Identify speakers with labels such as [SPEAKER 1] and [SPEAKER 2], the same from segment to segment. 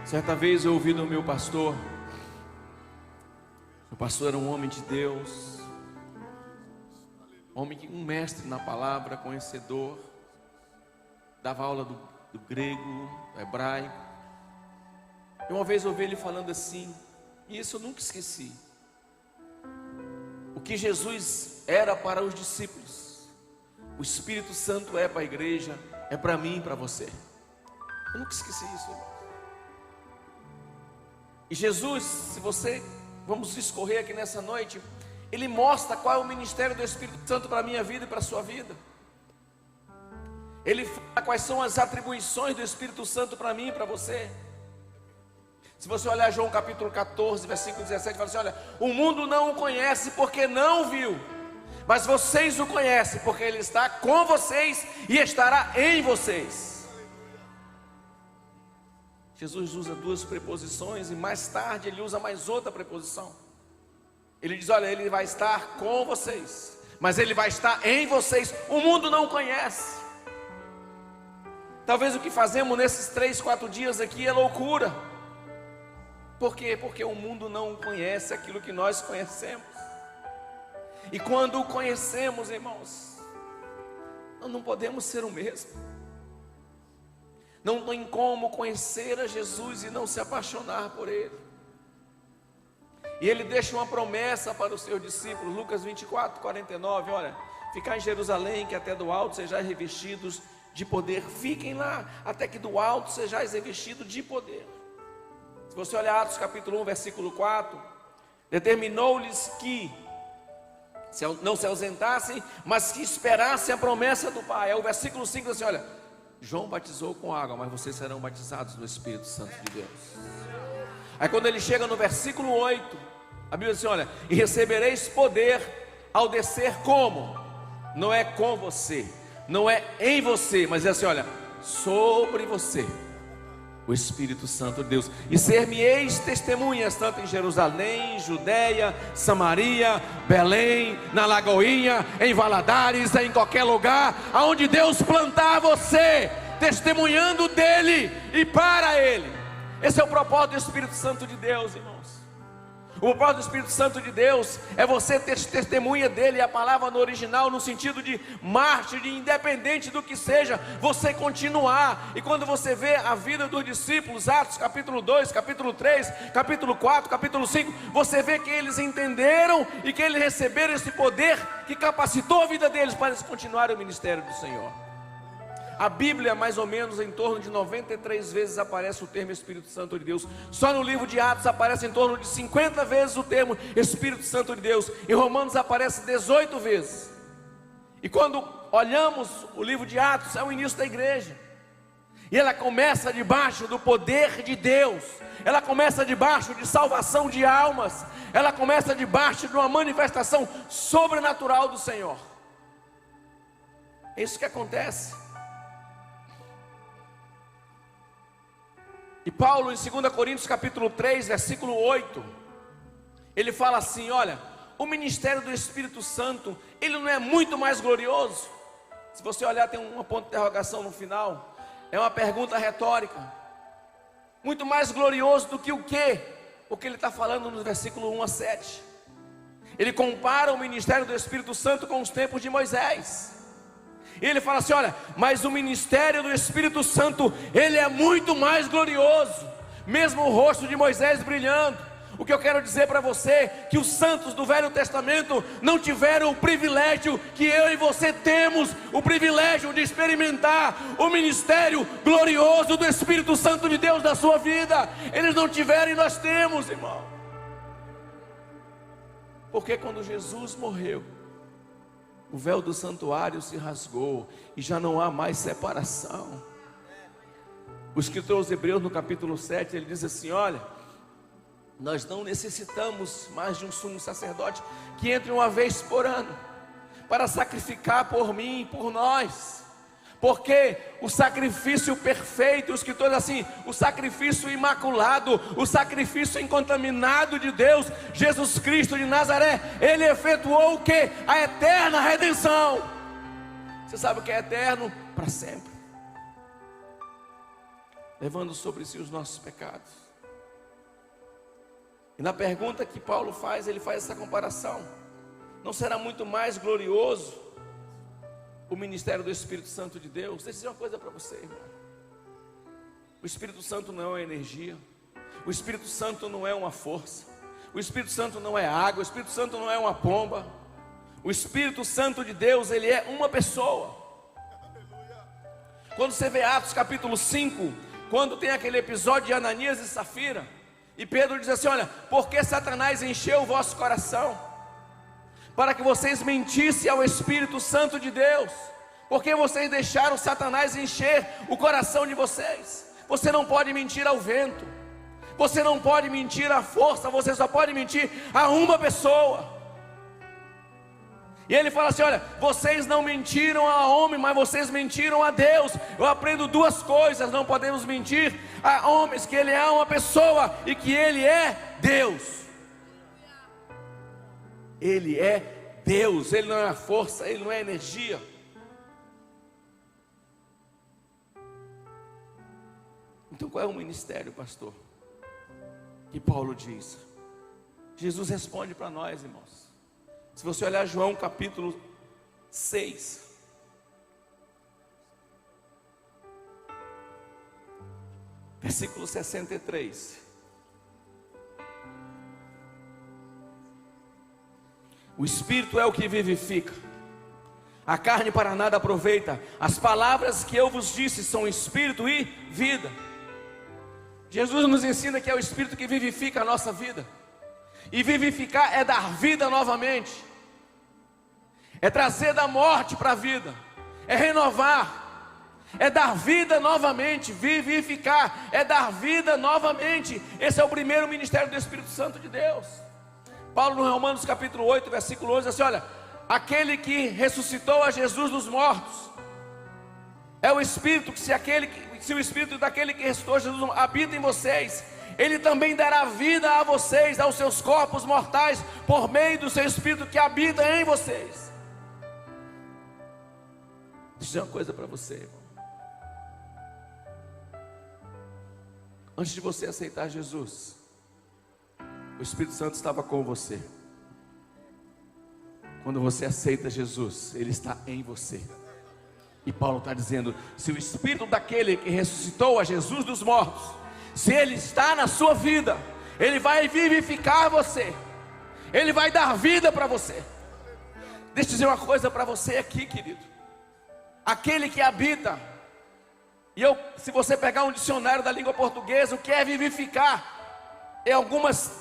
[SPEAKER 1] Certa vez eu ouvi do meu pastor. O pastor era um homem de Deus, um mestre na palavra, conhecedor, dava aula do grego, do hebraico. E uma vez eu ouvi ele falando assim, e isso eu nunca esqueci: o que Jesus era para os discípulos, o Espírito Santo é para a igreja, é para mim e para você. Eu nunca esqueci isso, irmão. E Jesus, se você, vamos discorrer aqui nessa noite, Ele mostra qual é o ministério do Espírito Santo para a minha vida e para a sua vida. Ele fala quais são as atribuições do Espírito Santo para mim e para você. Se você olhar João capítulo 14, versículo 17, fala assim: olha, o mundo não o conhece porque não o viu, mas vocês o conhecem porque Ele está com vocês e estará em vocês. Jesus usa duas preposições e mais tarde Ele usa mais outra preposição. Ele diz: olha, Ele vai estar com vocês, mas Ele vai estar em vocês. O mundo não o conhece. Talvez o que fazemos nesses 3, 4 dias aqui é loucura. Por quê? Porque o mundo não conhece aquilo que nós conhecemos. E quando o conhecemos, irmãos, nós não podemos ser o mesmo. Não tem como conhecer a Jesus e não se apaixonar por Ele. E Ele deixa uma promessa para os seus discípulos, Lucas 24, 49, olha: ficar em Jerusalém, que até do alto sejais revestidos de poder. Fiquem lá, até que do alto sejais revestidos de poder. Se você olhar Atos capítulo 1, versículo 4, determinou-lhes que não se ausentassem, mas que esperassem a promessa do Pai. É o versículo 5 assim, olha: João batizou com água, mas vocês serão batizados no Espírito Santo de Deus. Aí quando ele chega no versículo 8, a Bíblia diz assim, olha: e recebereis poder ao descer como? Não é com você, não é em você, mas é assim, olha: sobre você o Espírito Santo de Deus, e ser-me-eis testemunhas, tanto em Jerusalém, Judeia, Samaria, Belém, na Lagoinha, em Valadares, em qualquer lugar, aonde Deus plantar você, testemunhando dele e para ele. Esse é o propósito do Espírito Santo de Deus, irmãos. O propósito do Espírito Santo de Deus é você ter testemunha dele. A palavra no original no sentido de mártir, de independente do que seja, você continuar. E quando você vê a vida dos discípulos, Atos capítulo 2, capítulo 3, capítulo 4, capítulo 5, você vê que eles entenderam e que eles receberam esse poder que capacitou a vida deles para eles continuarem o ministério do Senhor. A Bíblia, mais ou menos em torno de 93 vezes aparece o termo Espírito Santo de Deus. Só no livro de Atos aparece em torno de 50 vezes o termo Espírito Santo de Deus. Em Romanos aparece 18 vezes. E quando olhamos o livro de Atos, é o início da igreja. E ela começa debaixo do poder de Deus. Ela começa debaixo de salvação de almas. Ela começa debaixo de uma manifestação sobrenatural do Senhor. É isso que acontece. E Paulo, em 2 Coríntios capítulo 3, versículo 8, ele fala assim, olha: o ministério do Espírito Santo, ele não é muito mais glorioso? Se você olhar, tem uma ponto de interrogação no final. É uma pergunta retórica. Muito mais glorioso do que o quê? O que ele está falando no versículo 1 a 7. Ele compara o ministério do Espírito Santo com os tempos de Moisés. E ele fala assim, olha: mas o ministério do Espírito Santo, ele é muito mais glorioso, mesmo o rosto de Moisés brilhando. O que eu quero dizer para você, que os santos do Velho Testamento não tiveram o privilégio que eu e você temos, o privilégio de experimentar o ministério glorioso do Espírito Santo de Deus na sua vida. Eles não tiveram e nós temos, irmão. Porque quando Jesus morreu, o véu do santuário se rasgou e já não há mais separação. O escritor aos Hebreus, no capítulo 7, ele diz assim, olha: nós não necessitamos mais de um sumo sacerdote que entre uma vez por ano para sacrificar por mim e por nós. Porque o sacrifício perfeito, o escritor diz assim, o sacrifício imaculado, o sacrifício incontaminado de Deus, Jesus Cristo de Nazaré, ele efetuou o que? A eterna redenção. Você sabe o que é eterno? Para sempre. levando sobre si os nossos pecados. E na pergunta que Paulo faz, ele faz essa comparação: não será muito mais glorioso o ministério do Espírito Santo de Deus? Deixa eu dizer uma coisa para você, irmão. O Espírito Santo não é energia, o Espírito Santo não é uma força, o Espírito Santo não é água, o Espírito Santo não é uma pomba. O Espírito Santo de Deus, ele é uma pessoa. Quando você vê Atos capítulo 5, quando tem aquele episódio de Ananias e Safira, e Pedro diz assim: olha, porque Satanás encheu o vosso coração, para que vocês mentissem ao Espírito Santo de Deus, porque vocês deixaram Satanás encher o coração de vocês. Você não pode mentir ao vento, você não pode mentir à força, você só pode mentir a uma pessoa. E ele fala assim: olha, vocês não mentiram a homem, mas vocês mentiram a Deus. Eu aprendo duas coisas: não podemos mentir a homens, que ele é uma pessoa e que ele é Deus. Ele é Deus, ele não é força, ele não é energia. Então qual é o ministério, pastor, que Paulo diz? Jesus responde para nós, irmãos. Se você olhar João capítulo 6, versículo 63. O Espírito é o que vivifica, a carne para nada aproveita. As palavras que eu vos disse são Espírito e vida. Jesus nos ensina que é o Espírito que vivifica a nossa vida. E vivificar é dar vida novamente, é trazer da morte para a vida, é renovar, é dar vida novamente. Vivificar é dar vida novamente. Esse é o primeiro ministério do Espírito Santo de Deus. Paulo no Romanos capítulo 8, versículo 11, diz assim: olha, aquele que ressuscitou a Jesus dos mortos é o Espírito, que se o Espírito daquele que ressuscitou Jesus habita em vocês, ele também dará vida a vocês, aos seus corpos mortais, por meio do seu Espírito que habita em vocês. Deixa eu dizer uma coisa para você, irmão. Antes de você aceitar Jesus, o Espírito Santo estava com você. Quando você aceita Jesus, ele está em você. E Paulo está dizendo: se o Espírito daquele que ressuscitou a Jesus dos mortos, se ele está na sua vida, ele vai vivificar você, ele vai dar vida para você. Deixa eu dizer uma coisa para você aqui, querido. Aquele que habita, se você pegar um dicionário da língua portuguesa, o que é vivificar, é algumas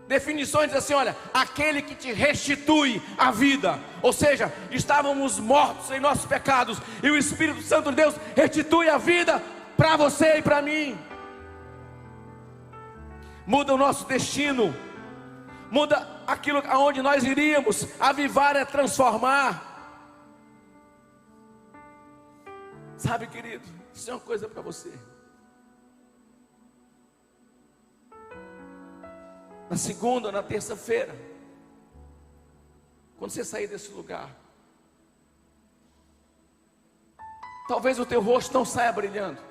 [SPEAKER 1] definições, diz assim: olha, aquele que te restitui a vida. Ou seja, estávamos mortos em nossos pecados, e o Espírito Santo de Deus restitui a vida para você e para mim. Muda o nosso destino, muda aquilo aonde nós iríamos. Avivar é transformar. Sabe, querido, isso é uma coisa para você. Na segunda, na terça-feira, quando você sair desse lugar, talvez o teu rosto não saia brilhando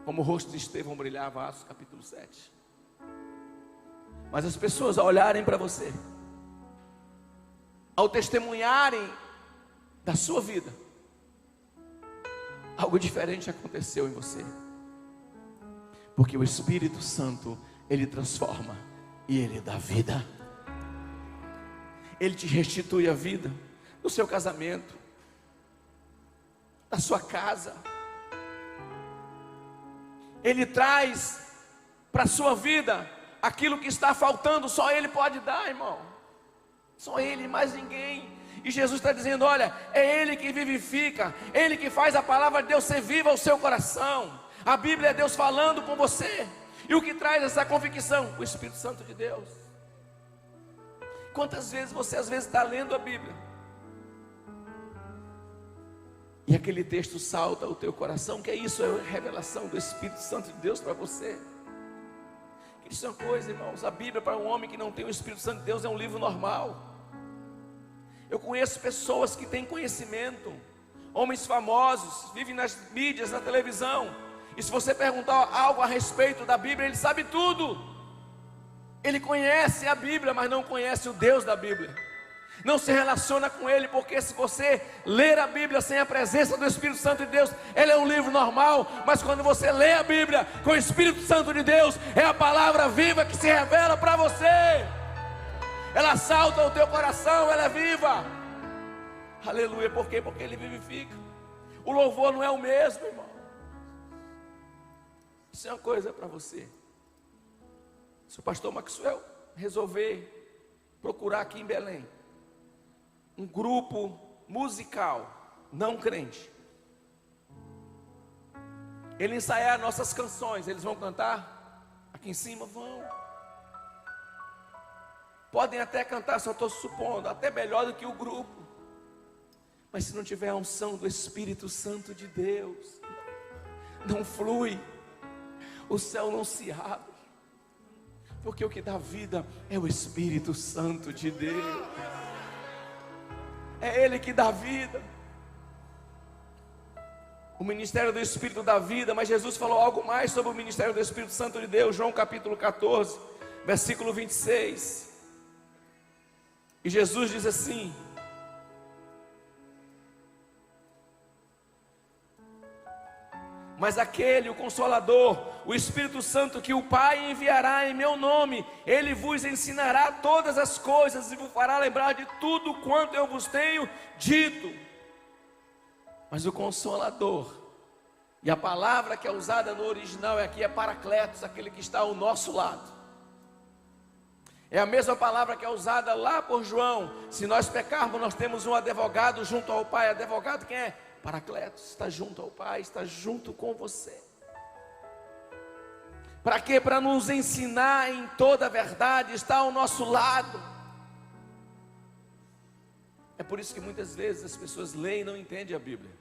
[SPEAKER 1] como o rosto de Estevão brilhava, Atos capítulo 7. Mas as pessoas, ao olharem para você, ao testemunharem da sua vida, algo diferente aconteceu em você. Porque o Espírito Santo, ele transforma e ele dá vida. Ele te restitui a vida no seu casamento, na sua casa. Ele traz para a sua vida aquilo que está faltando. Só Ele pode dar, irmão. Só Ele, mais ninguém. E Jesus está dizendo: olha, é Ele que vivifica, Ele que faz a palavra de Deus ser viva ao seu coração. A Bíblia é Deus falando com você. E o que traz essa convicção? O Espírito Santo de Deus. Quantas vezes você às vezes está lendo a Bíblia e aquele texto salta ao teu coração, que é isso, é a revelação do Espírito Santo de Deus para você. Isso é uma coisa, irmãos, a Bíblia para um homem que não tem o Espírito Santo de Deus é um livro normal. Eu conheço pessoas que têm conhecimento, homens famosos, vivem nas mídias, na televisão, e se você perguntar algo a respeito da Bíblia, ele sabe tudo. Ele conhece a Bíblia, mas não conhece o Deus da Bíblia. Não se relaciona com Ele, porque se você ler a Bíblia sem a presença do Espírito Santo de Deus, ele é um livro normal, mas quando você lê a Bíblia com o Espírito Santo de Deus, é a palavra viva que se revela para você. Ela salta ao teu coração, ela é viva. Aleluia, por quê? Porque Ele vivifica. O louvor não é o mesmo, irmão. Isso é uma coisa para você. Se o pastor Maxwell resolver procurar aqui em Belém um grupo musical não crente, ele ensaiar nossas canções, eles vão cantar aqui em cima? Vão. Podem até cantar, só estou supondo, até melhor do que o grupo, mas se não tiver a unção do Espírito Santo de Deus, não flui, o céu não se abre, porque o que dá vida é o Espírito Santo de Deus. É Ele que dá vida. O ministério do Espírito dá vida, mas Jesus falou algo mais sobre o ministério do Espírito Santo de Deus. João capítulo 14, versículo 26. E Jesus diz assim: mas aquele, o Consolador, o Espírito Santo, que o Pai enviará em meu nome, Ele vos ensinará todas as coisas e vos fará lembrar de tudo quanto eu vos tenho dito. Mas o Consolador, e a palavra que é usada no original aqui é Paracletos, aquele que está ao nosso lado. É a mesma palavra que é usada lá por João. Se nós pecarmos, nós temos um advogado junto ao Pai. Advogado quem é? Paracletos, está junto ao Pai, está junto com você. Para quê? Para nos ensinar em toda a verdade, está ao nosso lado. É por isso que muitas vezes as pessoas leem e não entendem a Bíblia,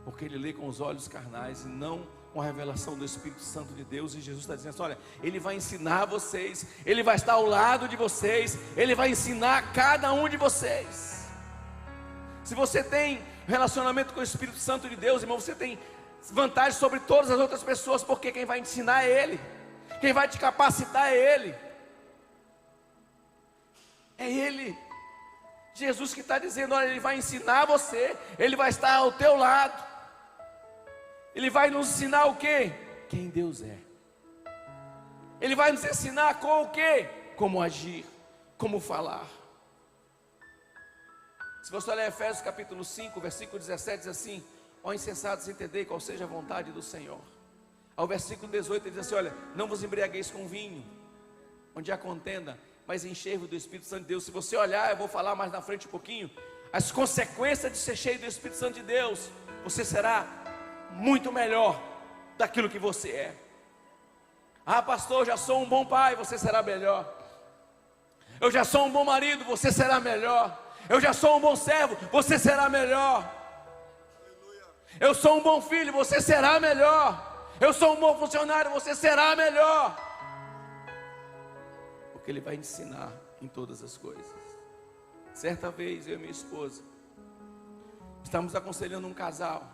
[SPEAKER 1] porque ele lê com os olhos carnais e não com a revelação do Espírito Santo de Deus. E Jesus está dizendo assim: olha, Ele vai ensinar vocês, Ele vai estar ao lado de vocês, Ele vai ensinar cada um de vocês. Se você tem relacionamento com o Espírito Santo de Deus, irmão, você tem vantagem sobre todas as outras pessoas, porque quem vai ensinar é Ele, quem vai te capacitar é Ele. É Ele. Jesus que está dizendo: olha, Ele vai ensinar você, Ele vai estar ao teu lado, Ele vai nos ensinar o quê? Quem Deus é. Ele vai nos ensinar com o quê? Como agir, como falar. Se você olhar Efésios capítulo 5, versículo 17, diz assim: ó insensatos, entendei qual seja a vontade do Senhor. Ao versículo 18 ele diz assim: olha, não vos embriagueis com vinho, onde há contenda, mas enchei-vos do Espírito Santo de Deus. Se você olhar, eu vou falar mais na frente um pouquinho, as consequências de ser cheio do Espírito Santo de Deus, você será muito melhor daquilo que você é. Ah, pastor, eu já sou um bom pai, você será melhor. Eu já sou um bom marido, você será melhor. Eu já sou um bom servo, você será melhor. Eu sou um bom filho, você será melhor. Eu sou um bom funcionário, você será melhor. Porque Ele vai ensinar em todas as coisas. Certa vez, eu e minha esposa estávamos aconselhando um casal.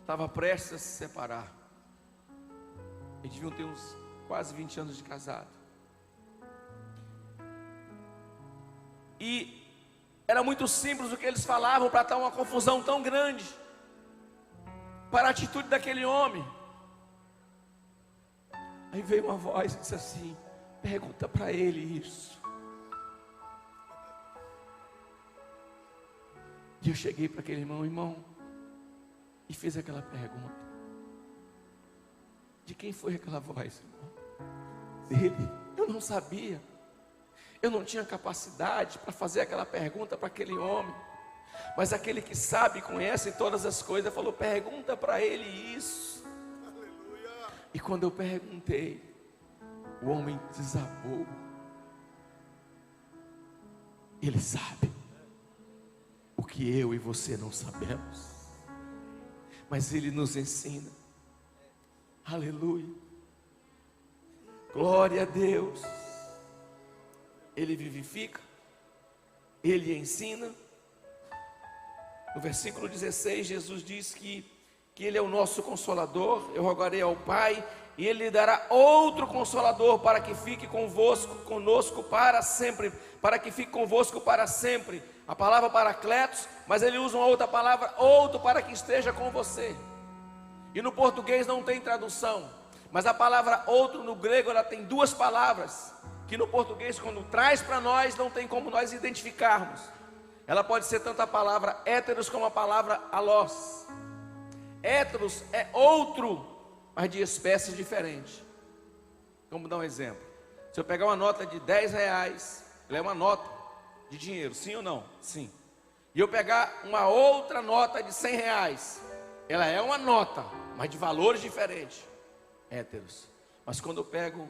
[SPEAKER 1] Estava prestes a se separar. Eles deviam ter uns quase 20 anos de casado. E era muito simples o que eles falavam para estar uma confusão tão grande, para a atitude daquele homem. Aí veio uma voz e disse assim: pergunta para ele isso. E eu cheguei para aquele irmão, e fiz aquela pergunta: de quem foi aquela voz, irmão? Dele. Eu não sabia. Eu não tinha capacidade para fazer aquela pergunta para aquele homem. Mas aquele que sabe e conhece todas as coisas falou: pergunta para ele isso. Aleluia. E quando eu perguntei, o homem desabou. Ele sabe o que eu e você não sabemos, mas Ele nos ensina. Aleluia. Glória a Deus. Ele vivifica, Ele ensina. No versículo 16, Jesus diz que Ele é o nosso Consolador. Eu rogarei ao Pai, e Ele lhe dará outro Consolador, para que fique conosco para sempre. Para que fique convosco para sempre. A palavra Paracletos, mas Ele usa uma outra palavra, outro, para que esteja com você. E no português não tem tradução, mas a palavra outro no grego, ela tem duas palavras, que no português, quando traz para nós, não tem como nós identificarmos. Ela pode ser tanto a palavra héteros como a palavra alós. Héteros é outro, mas de espécies diferentes. Vamos dar um exemplo. Se eu pegar uma nota de 10 reais, ela é uma nota de dinheiro, sim ou não? Sim. E eu pegar uma outra nota de 100 reais, ela é uma nota, mas de valores diferentes. Héteros. Mas quando eu pego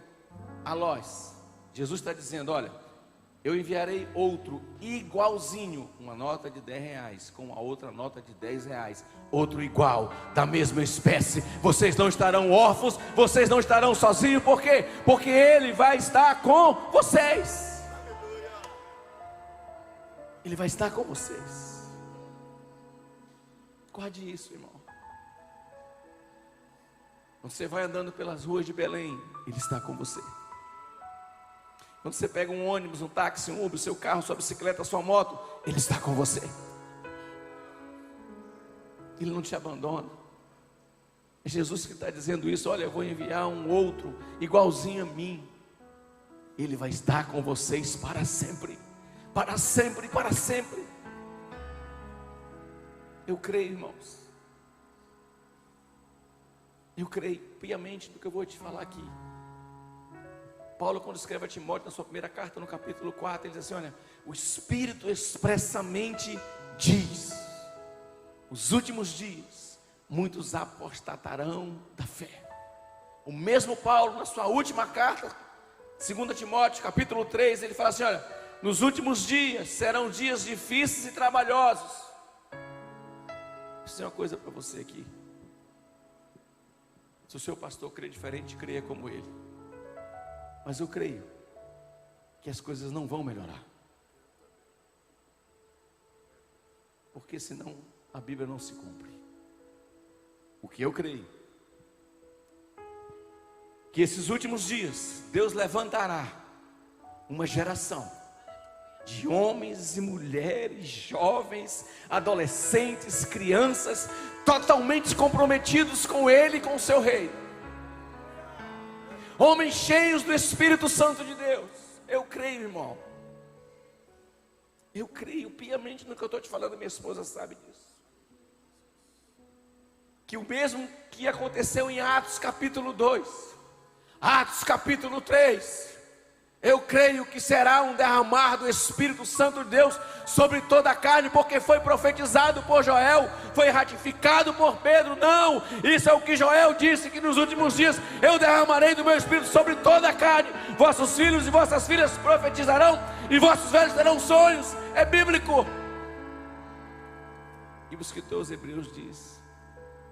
[SPEAKER 1] alós, Jesus está dizendo, olha, eu enviarei outro igualzinho, uma nota de 10 reais, com a outra nota de 10 reais, outro igual, da mesma espécie. Vocês não estarão órfãos, vocês não estarão sozinhos. Por quê? Porque Ele vai estar com vocês. Ele vai estar com vocês. Guarde isso, irmão. Quando você vai andando pelas ruas de Belém, Ele está com você. Quando você pega um ônibus, um táxi, um Uber, seu carro, sua bicicleta, sua moto, Ele está com você. Ele não te abandona. É Jesus que está dizendo isso. Olha, eu vou enviar um outro igualzinho a mim. Ele vai estar com vocês para sempre. Para sempre, para sempre. Eu creio, irmãos. Eu creio piamente no que eu vou te falar aqui. Paulo, quando escreve a Timóteo, na sua primeira carta, no capítulo 4, ele diz assim, olha, o Espírito expressamente diz, os últimos dias, muitos apostatarão da fé. O mesmo Paulo, na sua última carta, 2 Timóteo, capítulo 3, ele fala assim, olha, nos últimos dias, serão dias difíceis e trabalhosos. Isso é uma coisa para você aqui. Se o seu pastor crê diferente, creia como ele. Mas eu creio que as coisas não vão melhorar, porque senão a Bíblia não se cumpre. O que eu creio, que esses últimos dias Deus levantará uma geração de homens e mulheres, jovens, adolescentes, crianças, totalmente comprometidos com Ele e com o seu reino. Homens cheios do Espírito Santo de Deus. Eu creio, irmão. Eu creio piamente no que eu estou te falando. Minha esposa sabe disso. Que o mesmo que aconteceu em Atos capítulo 2, Atos capítulo 3, eu creio que será um derramar do Espírito Santo de Deus sobre toda a carne, porque foi profetizado por Joel, foi ratificado por Pedro. Não, isso é o que Joel disse, que nos últimos dias eu derramarei do meu Espírito sobre toda a carne. Vossos filhos e vossas filhas profetizarão, e vossos velhos terão sonhos. É bíblico. E o escritor aos Hebreus diz,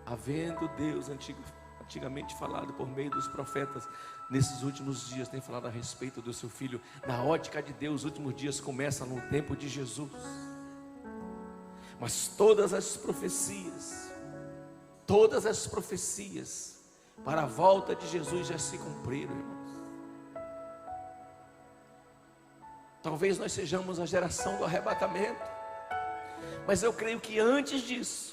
[SPEAKER 1] havendo Deus antigamente falado por meio dos profetas, nesses últimos dias tem falado a respeito do seu Filho. Na ótica de Deus, os últimos dias começam no tempo de Jesus. Mas todas as profecias para a volta de Jesus já se cumpriram, irmãos. Talvez nós sejamos a geração do arrebatamento, mas eu creio que antes disso,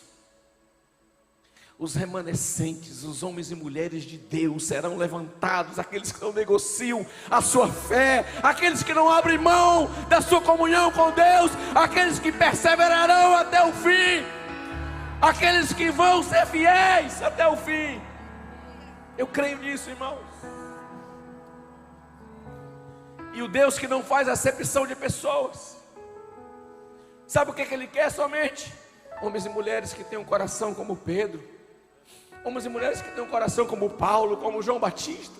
[SPEAKER 1] os remanescentes, os homens e mulheres de Deus serão levantados, aqueles que não negociam a sua fé, aqueles que não abrem mão da sua comunhão com Deus, aqueles que perseverarão até o fim, aqueles que vão ser fiéis até o fim. Eu creio nisso, irmãos. E o Deus que não faz acepção de pessoas, sabe o que Ele quer somente? Homens e mulheres que têm um coração como Pedro, homens e mulheres que têm um coração como Paulo, como João Batista.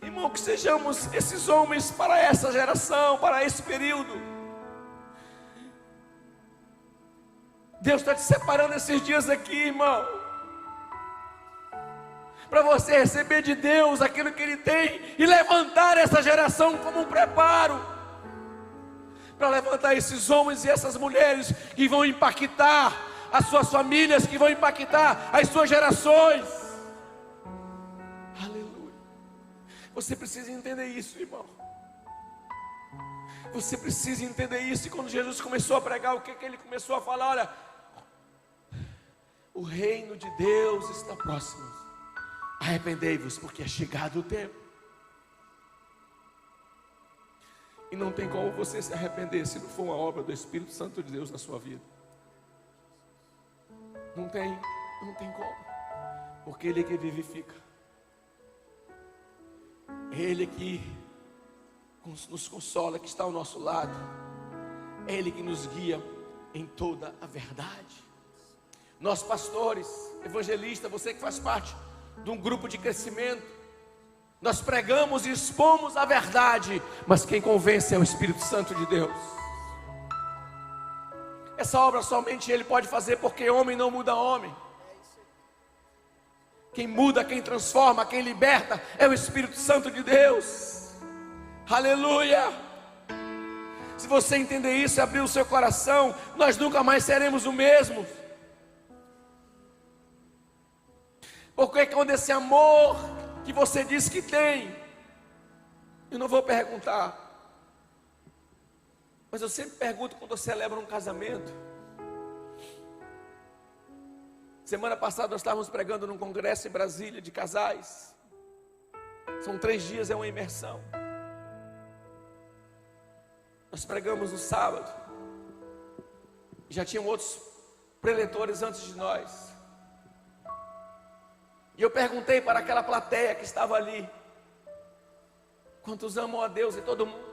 [SPEAKER 1] Irmão, que sejamos esses homens para essa geração, para esse período. Deus está te separando esses dias aqui, irmão, para você receber de Deus aquilo que Ele tem e levantar essa geração como um preparo para levantar esses homens e essas mulheres que vão impactar as suas famílias, que vão impactar as suas gerações. Aleluia. Você precisa entender isso, irmão. Você precisa entender isso. E quando Jesus começou a pregar, o que ele começou a falar? Olha, o reino de Deus está próximo. Arrependei-vos, porque é chegado o tempo. E não tem como você se arrepender se não for uma obra do Espírito Santo de Deus na sua vida. Não tem como. Porque Ele é que vivifica. Ele é que nos consola, que está ao nosso lado. É Ele que nos guia em toda a verdade. Nós pastores, evangelistas, você que faz parte de um grupo de crescimento, nós pregamos e expomos a verdade, mas quem convence é o Espírito Santo de Deus. Essa obra somente Ele pode fazer, porque homem não muda homem. Quem muda, quem transforma, quem liberta é o Espírito Santo de Deus. Aleluia! Se você entender isso e abrir o seu coração, nós nunca mais seremos o mesmo. Porque quando esse amor que você diz que tem, eu não vou perguntar, mas eu sempre pergunto quando eu celebro um casamento. Semana passada nós estávamos pregando num congresso em Brasília de casais. São 3 dias, é uma imersão. Nós pregamos no sábado. Já tinham outros preletores antes de nós. E eu perguntei para aquela plateia que estava ali: quantos amam a Deus? E todo mundo.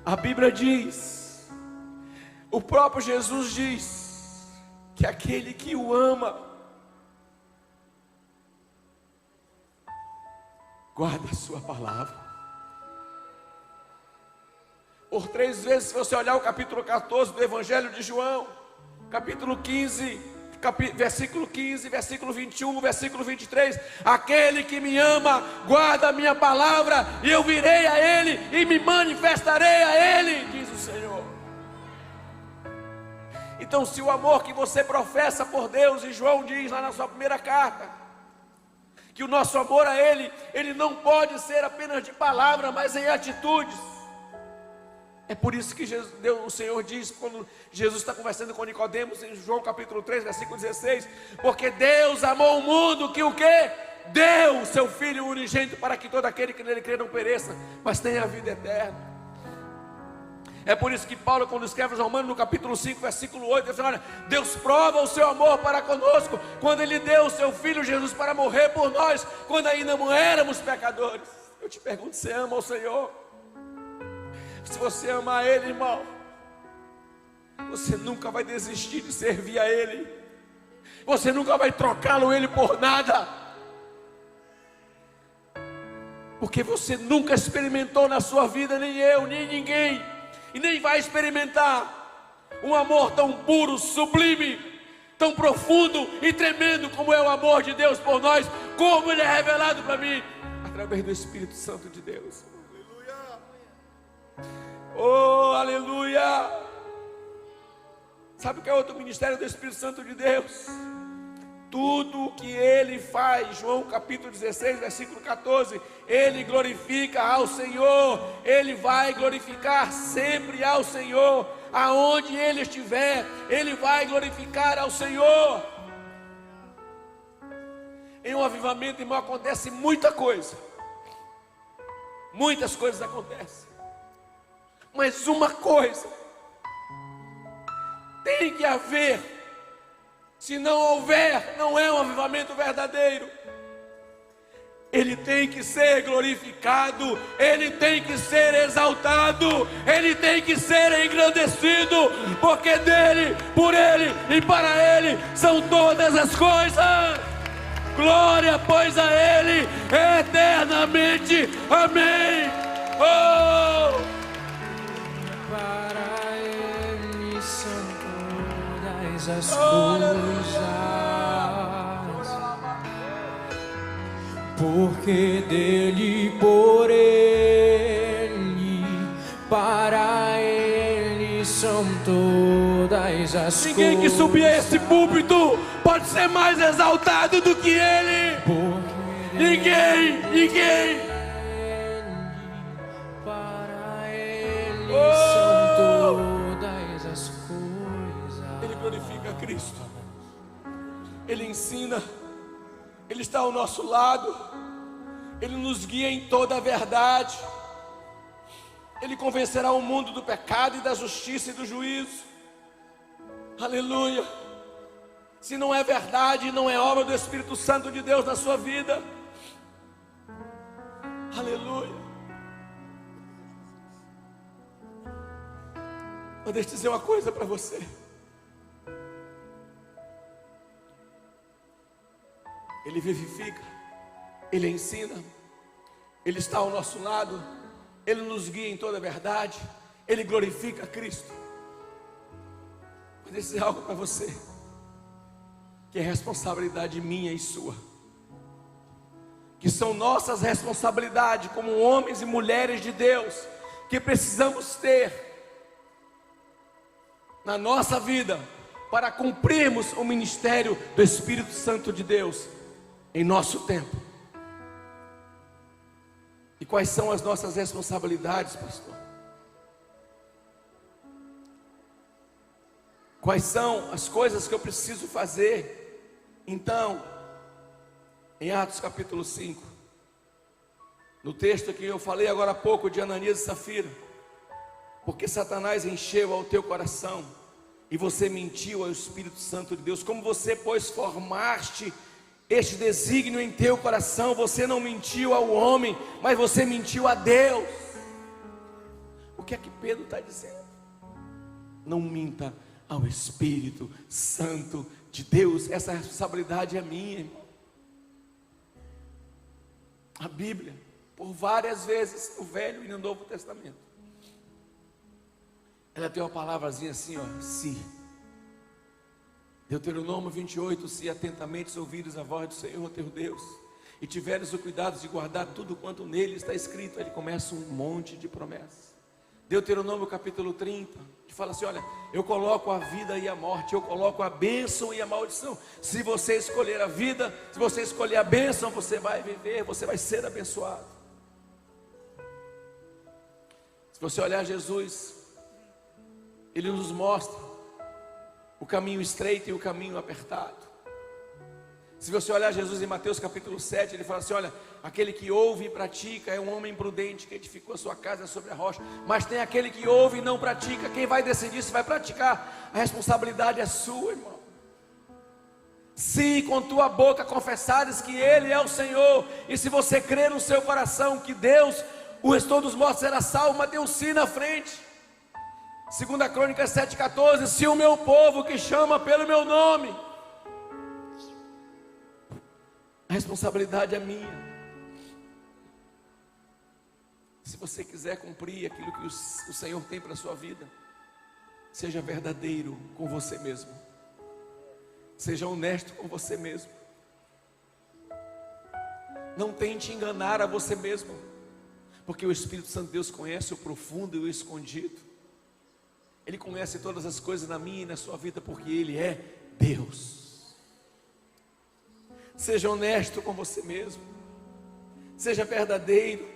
[SPEAKER 1] A Bíblia diz, o próprio Jesus diz, que aquele que o ama, guarda a sua palavra. Por 3 vezes, se você olhar o capítulo 14 do Evangelho de João, capítulo 15, versículo 15, versículo 21, versículo 23, aquele que me ama, guarda a minha palavra, e eu virei a Ele, e me manifestarei a Ele, diz o Senhor. Então, se o amor que você professa por Deus, e João diz lá na sua primeira carta, que o nosso amor a Ele, ele não pode ser apenas de palavra, mas em atitudes. É por isso que o Senhor diz, quando Jesus está conversando com Nicodemos, em João capítulo 3, versículo 16, porque Deus amou o mundo, que o quê? Deu o seu Filho unigênito, para que todo aquele que nele crê não pereça, mas tenha a vida eterna. É por isso que Paulo, quando escreve aos Romanos, no capítulo 5, versículo 8, ele fala: olha, Deus prova o seu amor para conosco, quando Ele deu o seu Filho Jesus para morrer por nós, quando ainda não éramos pecadores. Eu te pergunto, você ama o Senhor? Se você amar Ele, irmão, você nunca vai desistir de servir a Ele. Você nunca vai trocá-lo Ele por nada. Porque você nunca experimentou na sua vida, nem eu, nem ninguém, e nem vai experimentar um amor tão puro, sublime, tão profundo e tremendo como é o amor de Deus por nós, como Ele é revelado para mim através do Espírito Santo de Deus. Oh, aleluia! Sabe o que é outro ministério do Espírito Santo de Deus? Tudo o que Ele faz, João capítulo 16, versículo 14, Ele glorifica ao Senhor. Ele vai glorificar sempre ao Senhor. Aonde Ele estiver, Ele vai glorificar ao Senhor. Em um avivamento, irmão, acontece muita coisa. Muitas coisas acontecem. Mas uma coisa tem que haver. Se não houver, não é um avivamento verdadeiro. Ele tem que ser glorificado, Ele tem que ser exaltado, Ele tem que ser engrandecido, porque dele, por Ele e para Ele são todas as coisas. Glória, pois, a Ele eternamente. Amém. Oh!
[SPEAKER 2] Para Ele são todas as coisas, porque dele, por Ele todas as
[SPEAKER 1] Ninguém que
[SPEAKER 2] coisas.
[SPEAKER 1] subir a esse púlpito pode ser mais exaltado do que ele. Ninguém.
[SPEAKER 2] Para Ele
[SPEAKER 1] Oh!
[SPEAKER 2] são todas as coisas.
[SPEAKER 1] Ele glorifica Cristo. Ele ensina. Ele está ao nosso lado. Ele nos guia em toda a verdade. Ele convencerá o mundo do pecado e da justiça e do juízo. Aleluia. Se não é verdade, não é obra do Espírito Santo de Deus na sua vida. Aleluia. Mas deixa eu dizer uma coisa para você. Ele vivifica, Ele ensina, Ele está ao nosso lado, Ele nos guia em toda a verdade, Ele glorifica Cristo. Mas deixa eu dizer algo para você, que é responsabilidade minha e sua, que são nossas responsabilidades como homens e mulheres de Deus, que precisamos ter na nossa vida, para cumprirmos o ministério do Espírito Santo de Deus em nosso tempo. E quais são as nossas responsabilidades, pastor? Quais são as coisas que eu preciso fazer? Então, em Atos capítulo 5, no texto que eu falei agora há pouco de Ananias e Safira, porque Satanás encheu ao teu coração e você mentiu ao Espírito Santo de Deus. Como você, pois, formaste este desígnio em teu coração, você não mentiu ao homem, mas você mentiu a Deus. O que é que Pedro está dizendo? Não minta ao Espírito Santo de Deus. Essa responsabilidade é minha, irmão. A Bíblia, por várias vezes, no Velho e no Novo Testamento, ela tem uma palavrazinha assim, ó, se. Deuteronômio 28, se atentamente ouvires a voz do Senhor teu Deus, e tiveres o cuidado de guardar tudo quanto nele está escrito, ele começa um monte de promessas. Deuteronômio capítulo 30, que fala assim, olha, eu coloco a vida e a morte, eu coloco a bênção e a maldição. Se você escolher a vida, se você escolher a bênção, você vai viver, você vai ser abençoado. Se você olhar Jesus, Ele nos mostra o caminho estreito e o caminho apertado. Se você olhar Jesus em Mateus capítulo 7, ele fala assim, olha, aquele que ouve e pratica é um homem prudente que edificou a sua casa sobre a rocha. Mas tem aquele que ouve e não pratica. Quem vai decidir se vai praticar? A responsabilidade é sua, irmão. Se com tua boca confessares que Ele é o Senhor, e se você crer no seu coração que Deus, o restou dos mortos, será salvo, mas tem um sim na frente. 2 Crônicas 7,14, se o meu povo que chama pelo meu nome, a responsabilidade é minha. Se você quiser cumprir aquilo que o Senhor tem para a sua vida, seja verdadeiro com você mesmo, seja honesto com você mesmo, não tente enganar a você mesmo, porque o Espírito Santo de Deus conhece o profundo e o escondido. Ele conhece todas as coisas na minha e na sua vida, porque Ele é Deus. Seja honesto com você mesmo, seja verdadeiro.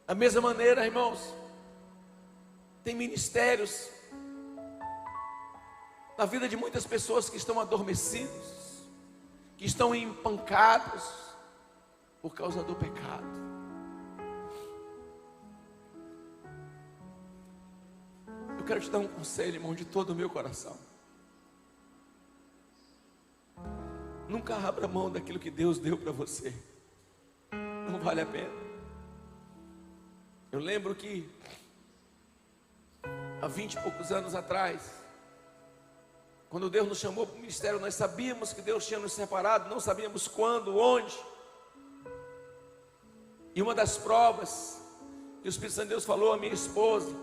[SPEAKER 1] Da mesma maneira, irmãos, tem ministérios na vida de muitas pessoas que estão adormecidos, que estão empancados por causa do pecado. Eu quero te dar um conselho, irmão, de todo o meu coração. Nunca abra mão daquilo que Deus deu para você. Não vale a pena. Eu lembro que há 20 e poucos anos atrás, quando Deus nos chamou para o ministério, nós sabíamos que Deus tinha nos separado, não sabíamos quando, onde. E uma das provas que o Espírito Santo de Deus falou à minha esposa,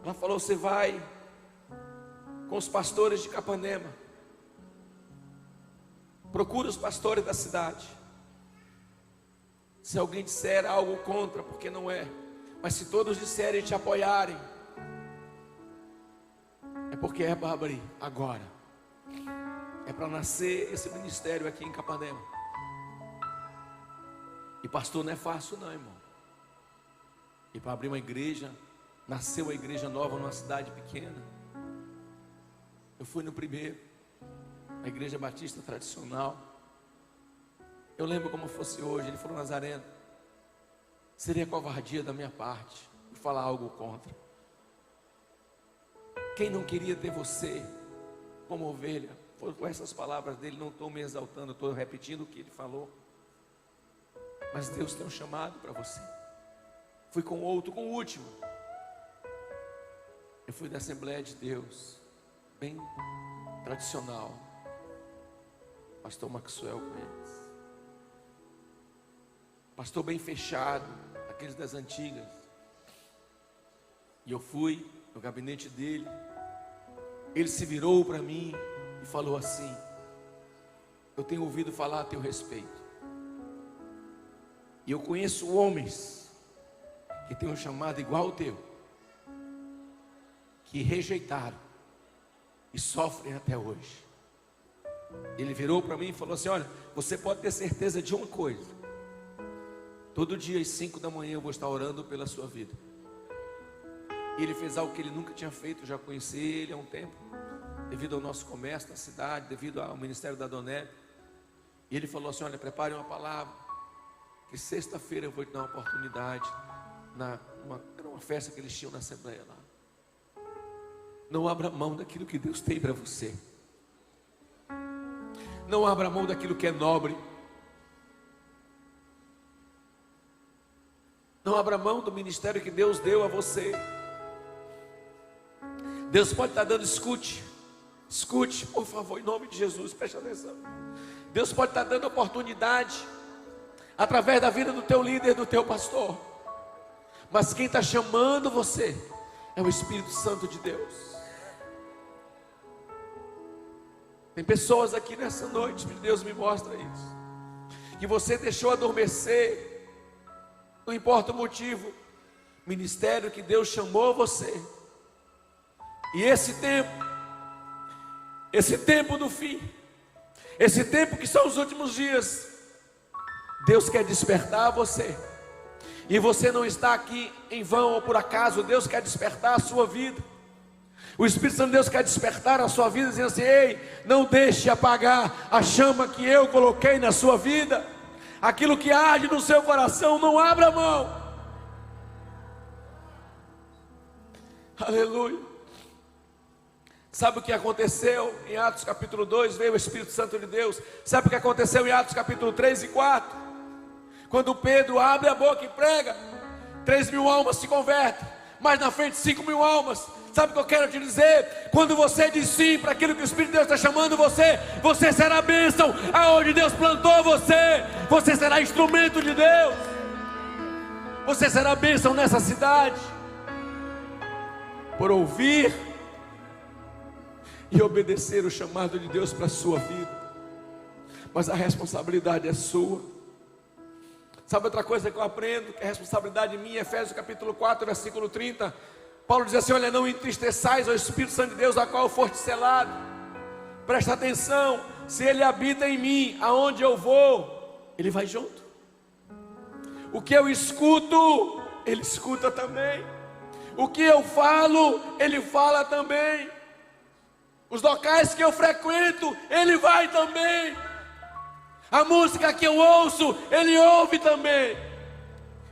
[SPEAKER 1] ela falou, você vai com os pastores de Capanema, procura os pastores da cidade. Se alguém disser algo contra, porque não é, mas se todos disserem e te apoiarem, é porque é para abrir agora. É para nascer esse ministério aqui em Capanema. E pastor, não é fácil não, irmão. E para abrir uma igreja, nasceu uma igreja nova numa cidade pequena. Eu fui no primeiro, a igreja batista tradicional. Eu lembro como fosse hoje. Ele falou: Nazareno, seria covardia da minha parte falar algo contra. Quem não queria ter você como ovelha? Foi com essas palavras dele, não estou me exaltando, estou repetindo o que ele falou. Mas Deus tem um chamado para você. Fui com outro, com o último. Eu fui da Assembleia de Deus, bem tradicional. Pastor Maxwell com eles. Pastor bem fechado, aqueles das antigas. E eu fui no gabinete dele. Ele se virou para mim e falou assim: eu tenho ouvido falar a teu respeito. E eu conheço homens que têm um chamado igual ao teu, que rejeitaram e sofrem até hoje. Ele virou para mim e falou assim: olha, você pode ter certeza de uma coisa: todo dia às 5 da manhã eu vou estar orando pela sua vida. E ele fez algo que ele nunca tinha feito. Eu já conheci ele há um tempo, devido ao nosso comércio na cidade, devido ao ministério da Donete. E ele falou assim: olha, prepare uma palavra, que sexta-feira eu vou te dar uma oportunidade. Era uma festa que eles tinham na Assembleia lá. Não abra mão daquilo que Deus tem para você. Não abra mão daquilo que é nobre. Não abra mão do ministério que Deus deu a você. Deus pode estar dando, escute, por favor, em nome de Jesus, preste atenção. Deus pode estar dando oportunidade através da vida do teu líder, do teu pastor. Mas quem está chamando você é o Espírito Santo de Deus. Tem pessoas aqui nessa noite, Deus me mostra isso, que você deixou adormecer, não importa o motivo, ministério que Deus chamou você. E esse tempo do fim, esse tempo que são os últimos dias, Deus quer despertar você. E você não está aqui em vão ou por acaso. Deus quer despertar a sua vida. O Espírito Santo de Deus quer despertar a sua vida, dizendo assim: ei, não deixe apagar a chama que eu coloquei na sua vida. Aquilo que arde no seu coração, não abra mão. Aleluia. Sabe o que aconteceu em Atos capítulo 2? Veio o Espírito Santo de Deus. Sabe o que aconteceu em Atos capítulo 3 e 4? Quando Pedro abre a boca e prega, 3.000 almas se convertem, mas na frente 5.000 almas. Sabe o que eu quero te dizer? Quando você diz sim para aquilo que o Espírito de Deus está chamando você, você será bênção aonde Deus plantou você. Você será instrumento de Deus. Você será bênção nessa cidade, por ouvir e obedecer o chamado de Deus para a sua vida. Mas a responsabilidade é sua. Sabe outra coisa que eu aprendo, que é responsabilidade minha? Efésios capítulo 4, versículo 30. Paulo diz assim: olha, não entristeçais ao Espírito Santo de Deus, a qual foste selado. Presta atenção, se Ele habita em mim, aonde eu vou, Ele vai junto. O que eu escuto, Ele escuta também. O que eu falo, Ele fala também. Os locais que eu frequento, Ele vai também. A música que eu ouço, Ele ouve também.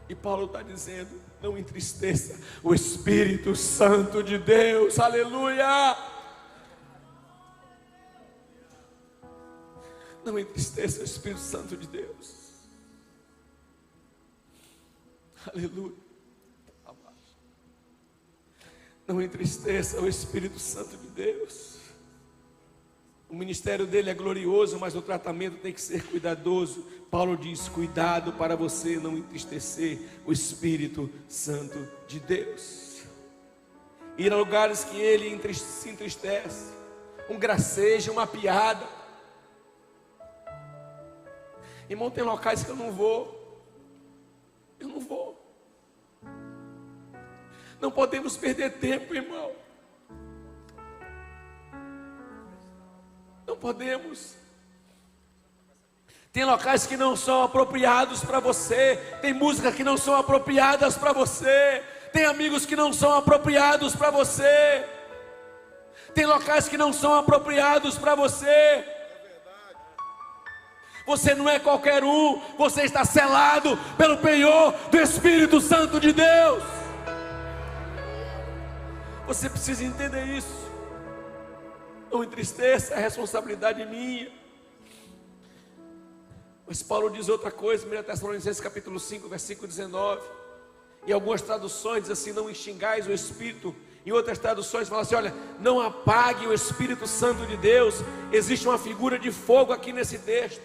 [SPEAKER 1] E Paulo está dizendo: não entristeça o Espírito Santo de Deus. Aleluia. Não entristeça o Espírito Santo de Deus. Aleluia. Não entristeça o Espírito Santo de Deus. O ministério dele é glorioso, mas o tratamento tem que ser cuidadoso. Paulo diz: cuidado para você não entristecer o Espírito Santo de Deus. Ir a lugares que ele se entristece, um gracejo, uma piada. Irmão, tem locais que eu não vou. Não podemos perder tempo, irmão. Não podemos. Tem locais que não são apropriados para você. Tem músicas que não são apropriadas para você. Tem amigos que não são apropriados para você. Tem locais que não são apropriados para você. Você não é qualquer um. Você está selado pelo penhor do Espírito Santo de Deus. Você precisa entender isso. Não entristeça, é responsabilidade minha. Mas Paulo diz outra coisa, 1 Tessalonicenses capítulo 5, versículo 19. Em algumas traduções diz assim: não extingais o Espírito. Em outras traduções fala assim: olha, não apague o Espírito Santo de Deus. Existe uma figura de fogo aqui nesse texto.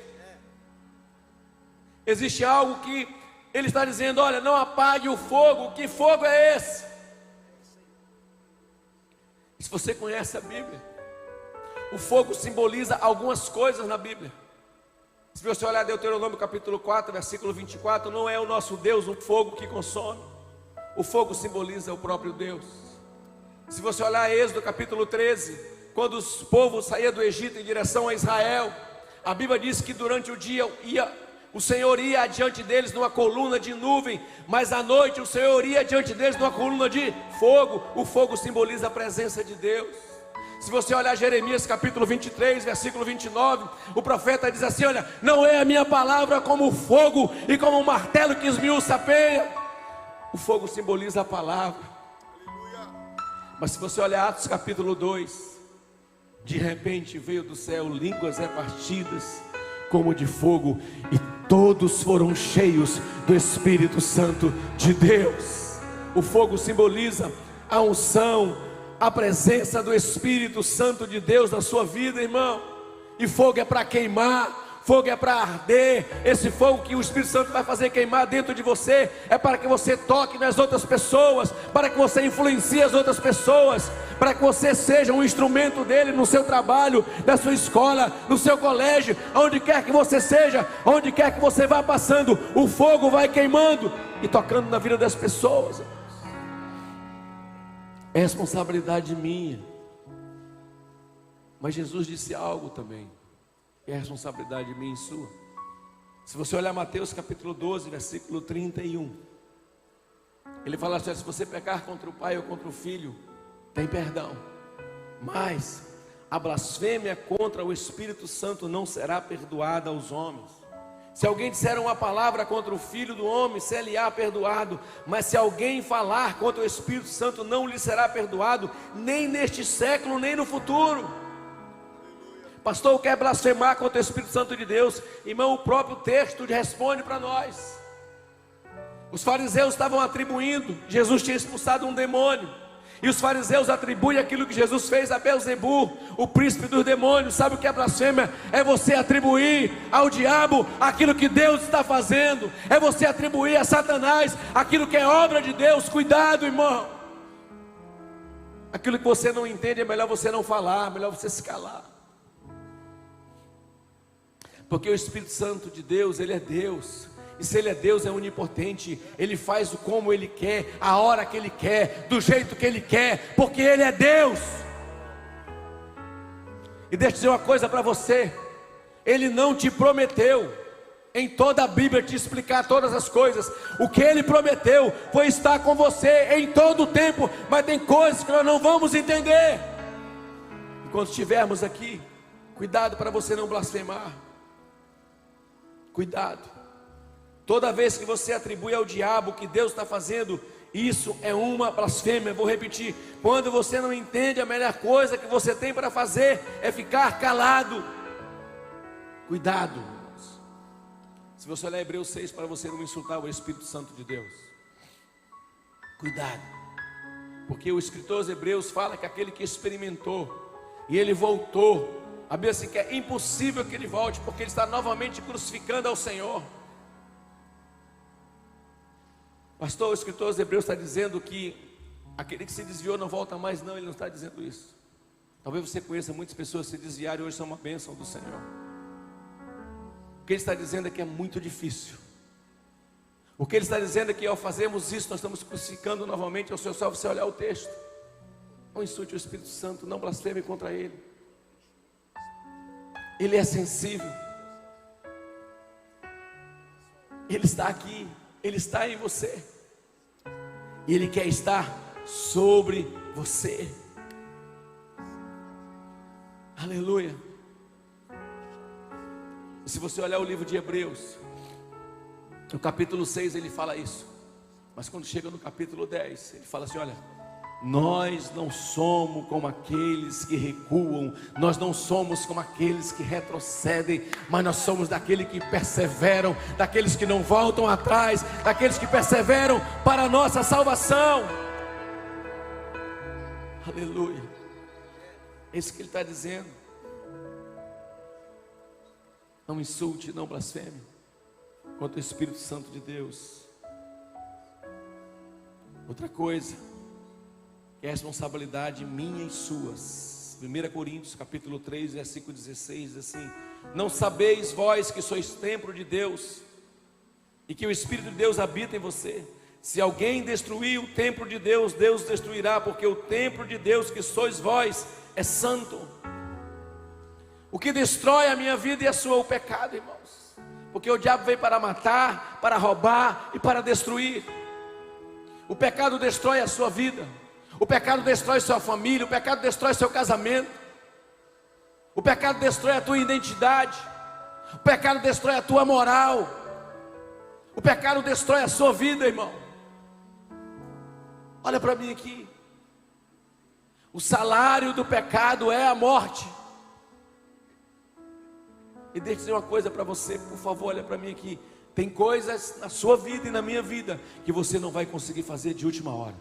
[SPEAKER 1] Existe algo que ele está dizendo: olha, não apague o fogo. Que fogo é esse? Se você conhece a Bíblia, o fogo simboliza algumas coisas na Bíblia. Se você olhar Deuteronômio capítulo 4, versículo 24, não é o nosso Deus um fogo que consome. O fogo simboliza o próprio Deus. Se você olhar Êxodo capítulo 13, quando os povos saíam do Egito em direção a Israel, a Bíblia diz que durante o dia o Senhor ia adiante deles numa coluna de nuvem, mas à noite o Senhor ia adiante deles numa coluna de fogo. O fogo simboliza a presença de Deus. Se você olhar Jeremias capítulo 23, versículo 29, o profeta diz assim: olha, não é a minha palavra como fogo e como um martelo que esmiuça a penha. O fogo simboliza a palavra. Mas se você olhar Atos capítulo 2, de repente veio do céu línguas repartidas como de fogo, e todos foram cheios do Espírito Santo de Deus. O fogo simboliza a unção, a presença do Espírito Santo de Deus na sua vida, irmão. E fogo é para queimar, fogo é para arder. Esse fogo que o Espírito Santo vai fazer queimar dentro de você é para que você toque nas outras pessoas, para que você influencie as outras pessoas, para que você seja um instrumento dele no seu trabalho, na sua escola, no seu colégio, onde quer que você seja, onde quer que você vá passando, o fogo vai queimando e tocando na vida das pessoas. É responsabilidade minha. Mas Jesus disse algo também. É responsabilidade minha e sua. Se você olhar Mateus capítulo 12, versículo 31. Ele fala assim: se você pecar contra o pai ou contra o filho, tem perdão. Mas a blasfêmia contra o Espírito Santo não será perdoada aos homens. Se alguém disser uma palavra contra o Filho do Homem, se-lhe-á perdoado. Mas se alguém falar contra o Espírito Santo, não lhe será perdoado, nem neste século, nem no futuro. Pastor, quer blasfemar contra o Espírito Santo de Deus? Irmão, o próprio texto responde para nós. Os fariseus estavam atribuindo, Jesus tinha expulsado um demônio. E os fariseus atribuem aquilo que Jesus fez a Belzebu, o príncipe dos demônios. Sabe o que é blasfêmia? É você atribuir ao diabo aquilo que Deus está fazendo. É você atribuir a Satanás aquilo que é obra de Deus. Cuidado, irmão. Aquilo que você não entende é melhor você não falar, melhor você se calar. Porque o Espírito Santo de Deus, Ele é Deus. E se Ele é Deus, é onipotente. Ele faz como Ele quer, a hora que Ele quer, do jeito que Ele quer, porque Ele é Deus. E deixa eu dizer uma coisa para você: Ele não te prometeu em toda a Bíblia te explicar todas as coisas. O que Ele prometeu foi estar com você em todo o tempo. Mas tem coisas que nós não vamos entender. Enquanto estivermos aqui, cuidado para você não blasfemar. Cuidado. Toda vez que você atribui ao diabo o que Deus está fazendo, isso é uma blasfêmia. Vou repetir: quando você não entende, a melhor coisa que você tem para fazer é ficar calado. Cuidado, irmãos. Se você olhar Hebreus 6, para você não insultar o Espírito Santo de Deus. Cuidado. Porque o escritor aos Hebreus fala que aquele que experimentou e ele voltou, a Bíblia diz que é impossível que ele volte, porque ele está novamente crucificando ao Senhor. Pastor, o escritor aos Hebreus está dizendo que aquele que se desviou não volta mais. Não, ele não está dizendo isso. Talvez você conheça muitas pessoas que se desviaram e hoje são uma bênção do Senhor. O que ele está dizendo é que é muito difícil. O que ele está dizendo é que ao fazermos isso, nós estamos crucificando novamente ao Senhor. Só você olhar o texto. Não insulte o Espírito Santo, não blasfeme contra ele. Ele é sensível. Ele está aqui, Ele está em você. E Ele quer estar sobre você. Aleluia. E se você olhar o livro de Hebreus, no capítulo 6 ele fala isso. Mas quando chega no capítulo 10, ele fala assim: olha, nós não somos como aqueles que recuam, nós não somos como aqueles que retrocedem, mas nós somos daqueles que perseveram, daqueles que não voltam atrás, daqueles que perseveram para a nossa salvação. Aleluia. É isso que ele está dizendo. Não insulte, não blasfeme contra o Espírito Santo de Deus. Outra coisa, que é responsabilidade minha e suas. 1 Coríntios capítulo 3, versículo 16, diz assim: não sabeis vós que sois templo de Deus, e que o Espírito de Deus habita em você? Se alguém destruir o templo de Deus, Deus destruirá, porque o templo de Deus que sois vós é santo. O que destrói a minha vida e a sua é o pecado, irmãos. Porque o diabo veio para matar, para roubar e para destruir. O pecado destrói a sua vida. O pecado destrói sua família. O pecado destrói seu casamento. O pecado destrói a tua identidade. O pecado destrói a tua moral. O pecado destrói a sua vida, irmão. Olha para mim aqui. O salário do pecado é a morte. E deixa eu dizer uma coisa para você, por favor, olha para mim aqui. Tem coisas na sua vida e na minha vida que você não vai conseguir fazer de última hora.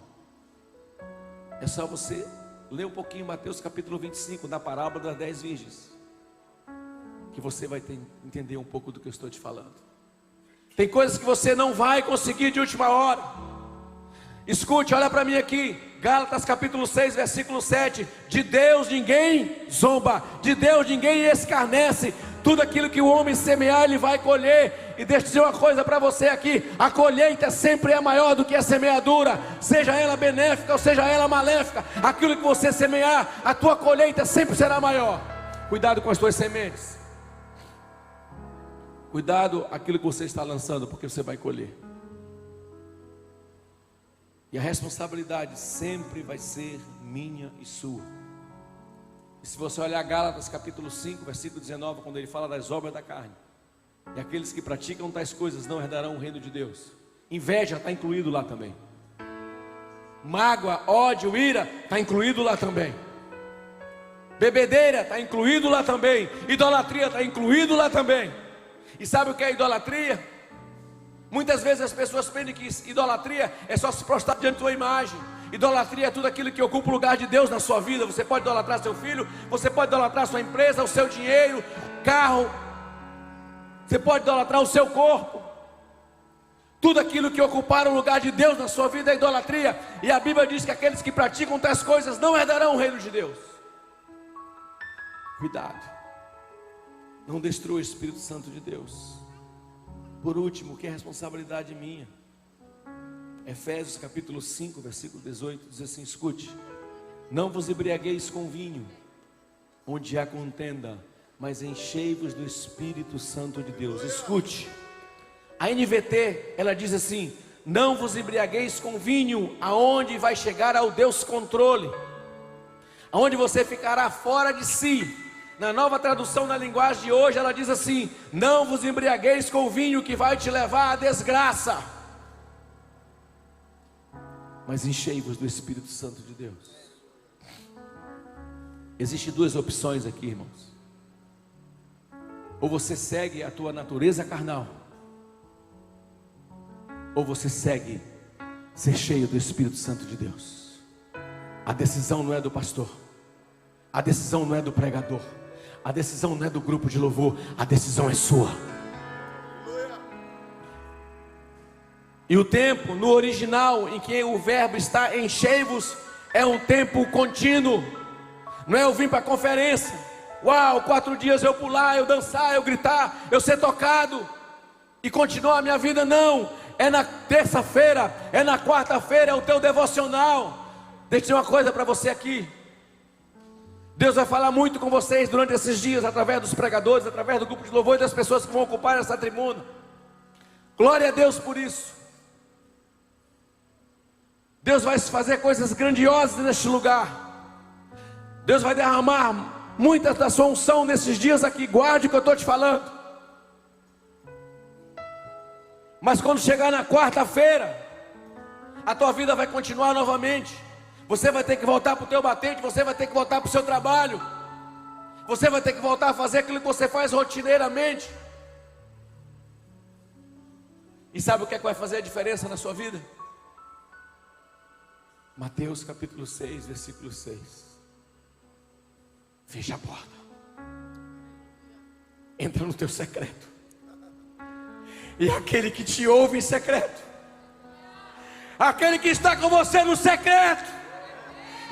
[SPEAKER 1] É só você ler um pouquinho Mateus capítulo 25, na parábola das 10 virgens, que você vai entender um pouco do que eu estou te falando. Tem coisas que você não vai conseguir de última hora. Escute, olha para mim aqui, Gálatas capítulo 6, versículo 7. De Deus ninguém zomba, de Deus ninguém escarnece. Tudo aquilo que o homem semear, ele vai colher. E deixa eu dizer uma coisa para você aqui: a colheita sempre é maior do que a semeadura, seja ela benéfica ou seja ela maléfica. Aquilo que você semear, a tua colheita sempre será maior. Cuidado com as tuas sementes. Cuidado aquilo que você está lançando, porque você vai colher. E a responsabilidade sempre vai ser minha e sua. E se você olhar Gálatas capítulo 5, versículo 19, quando ele fala das obras da carne: e aqueles que praticam tais coisas não herdarão o reino de Deus. Inveja está incluído lá também. Mágoa, ódio, ira está incluído lá também. Bebedeira está incluído lá também. Idolatria está incluído lá também. E sabe o que é idolatria? Muitas vezes as pessoas pensam que idolatria é só se prostrar diante de uma imagem. Idolatria é tudo aquilo que ocupa o lugar de Deus na sua vida. Você pode idolatrar seu filho, você pode idolatrar sua empresa, o seu dinheiro, carro. Você pode idolatrar o seu corpo. Tudo aquilo que ocupar o lugar de Deus na sua vida é idolatria. E a Bíblia diz que aqueles que praticam tais coisas não herdarão o reino de Deus. Cuidado, não destrua o Espírito Santo de Deus. Por último, que é responsabilidade minha? Efésios capítulo 5, versículo 18, diz assim: escute, não vos embriagueis com vinho, onde há contenda, mas enchei-vos do Espírito Santo de Deus. Escute, a NVT, ela diz assim: não vos embriagueis com vinho, aonde vai chegar ao Deus controle, aonde você ficará fora de si. Na nova tradução, na linguagem de hoje, ela diz assim: não vos embriagueis com vinho que vai te levar à desgraça, mas enchei-vos do Espírito Santo de Deus. Existem duas opções aqui, irmãos. Ou você segue a tua natureza carnal, ou você segue ser cheio do Espírito Santo de Deus. A decisão não é do pastor, a decisão não é do pregador, a decisão não é do grupo de louvor, a decisão é sua. E o tempo no original em que o verbo está enchei-vos é um tempo contínuo. Não é eu vim para a conferência, uau, 4 dias eu pular, eu dançar, eu gritar, eu ser tocado e continuar a minha vida. Não, é na terça-feira, é na quarta-feira, é o teu devocional. Deixa eu dizer uma coisa para você aqui: Deus vai falar muito com vocês durante esses dias, através dos pregadores, através do grupo de louvor e das pessoas que vão ocupar essa tribuna. Glória a Deus por isso. Deus vai fazer coisas grandiosas neste lugar. Deus vai derramar muitas da sua unção nesses dias aqui. Guarde o que eu estou te falando. Mas quando chegar na quarta-feira, a tua vida vai continuar novamente. Você vai ter que voltar para o teu batente, você vai ter que voltar para o seu trabalho, você vai ter que voltar a fazer aquilo que você faz rotineiramente. E sabe o que é que vai fazer a diferença na sua vida? Mateus capítulo 6, versículo 6. Fecha a porta, entra no teu secreto, e aquele que te ouve em secreto, aquele que está com você no secreto,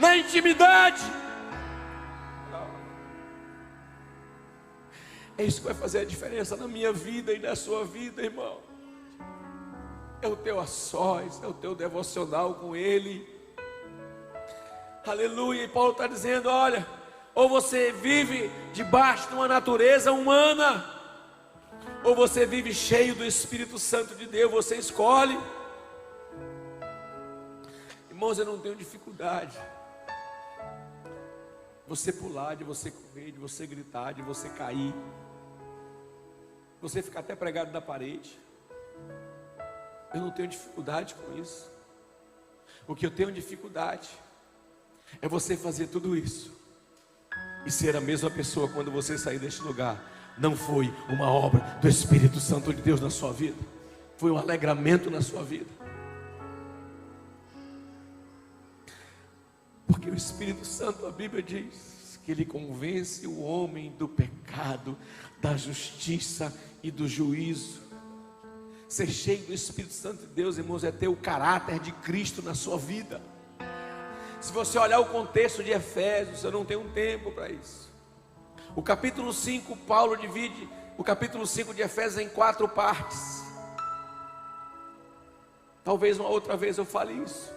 [SPEAKER 1] na intimidade, é isso que vai fazer a diferença na minha vida e na sua vida, irmão. É o teu a sós, é o teu devocional com Ele. Aleluia. E Paulo está dizendo: olha, ou você vive debaixo de uma natureza humana, ou você vive cheio do Espírito Santo de Deus. Você escolhe. Irmãos, eu não tenho dificuldade você pular, de você correr, de você gritar, de você cair, você ficar até pregado na parede. Eu não tenho dificuldade com isso. O que eu tenho dificuldade é você fazer tudo isso e ser a mesma pessoa quando você sair deste lugar. Não foi uma obra do Espírito Santo de Deus na sua vida, foi um alegramento na sua vida. Porque o Espírito Santo, a Bíblia diz que ele convence o homem do pecado, da justiça e do juízo. Ser cheio do Espírito Santo de Deus, irmãos, é ter o caráter de Cristo na sua vida. Se você olhar o contexto de Efésios, eu não tenho tempo para isso. O capítulo 5, Paulo divide o capítulo 5 de Efésios em 4 partes. Talvez uma outra vez eu fale isso.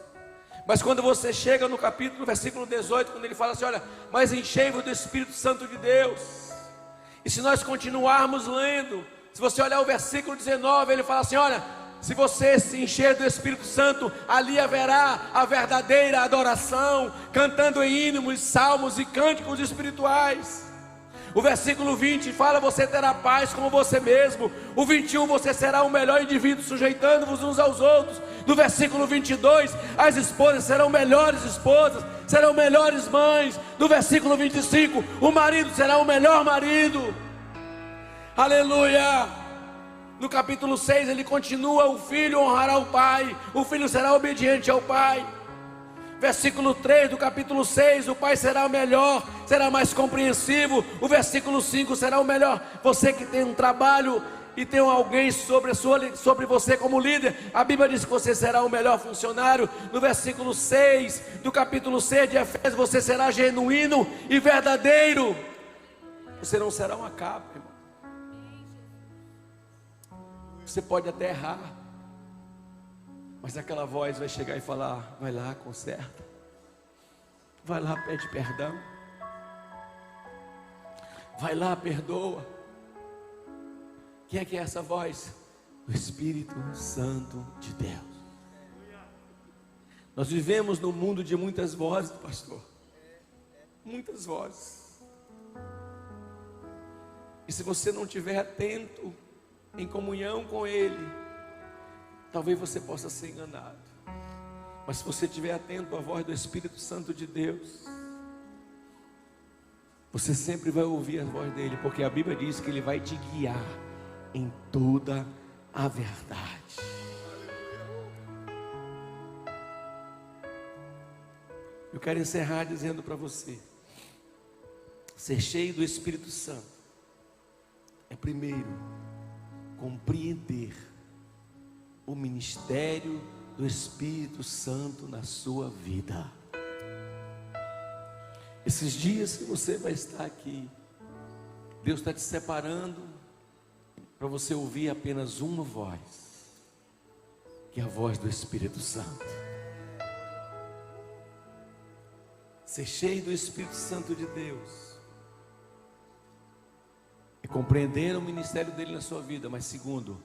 [SPEAKER 1] Mas quando você chega no capítulo, versículo 18, quando ele fala assim: olha, mas enchei-vos do Espírito Santo de Deus. E se nós continuarmos lendo, se você olhar o versículo 19, ele fala assim: olha, se você se encher do Espírito Santo, ali haverá a verdadeira adoração, cantando em hinos, salmos e cânticos espirituais. O versículo 20 fala: você terá paz com você mesmo. O 21, você será o melhor indivíduo, sujeitando-vos uns aos outros. No versículo 22, as esposas serão melhores esposas, serão melhores mães. No versículo 25, o marido será o melhor marido. Aleluia. No capítulo 6 ele continua: o filho honrará o pai, o filho será obediente ao pai. Versículo 3 do capítulo 6, o pai será o melhor, será mais compreensivo. O versículo 5 será o melhor. Você que tem um trabalho e tem alguém sobre você como líder, a Bíblia diz que você será o melhor funcionário. No versículo 6 do capítulo 6 de Efésios, você será genuíno e verdadeiro. Você não será uma capa, irmão. Você pode até errar, mas aquela voz vai chegar e falar: vai lá, conserta, vai lá, pede perdão, vai lá, perdoa. Quem é que é essa voz? O Espírito Santo de Deus. Nós vivemos num mundo de muitas vozes, pastor, muitas vozes. E se você não estiver atento, em comunhão com Ele, talvez você possa ser enganado. Mas se você estiver atento à voz do Espírito Santo de Deus, você sempre vai ouvir a voz dele, porque a Bíblia diz que ele vai te guiar em toda a verdade. Eu quero encerrar dizendo para você: ser cheio do Espírito Santo é, primeiro, compreender o ministério do Espírito Santo na sua vida. Esses dias que você vai estar aqui, Deus está te separando para você ouvir apenas uma voz, que é a voz do Espírito Santo. ser cheio do Espírito Santo de Deus é compreender o ministério dele na sua vida, mas segundo,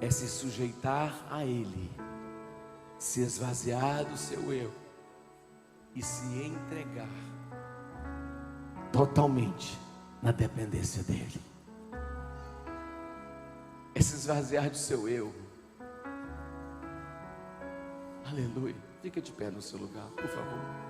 [SPEAKER 1] é se sujeitar a ele, se esvaziar do seu eu e se entregar totalmente na dependência dele. É se esvaziar do seu eu. Aleluia. Fica de pé no seu lugar, por favor.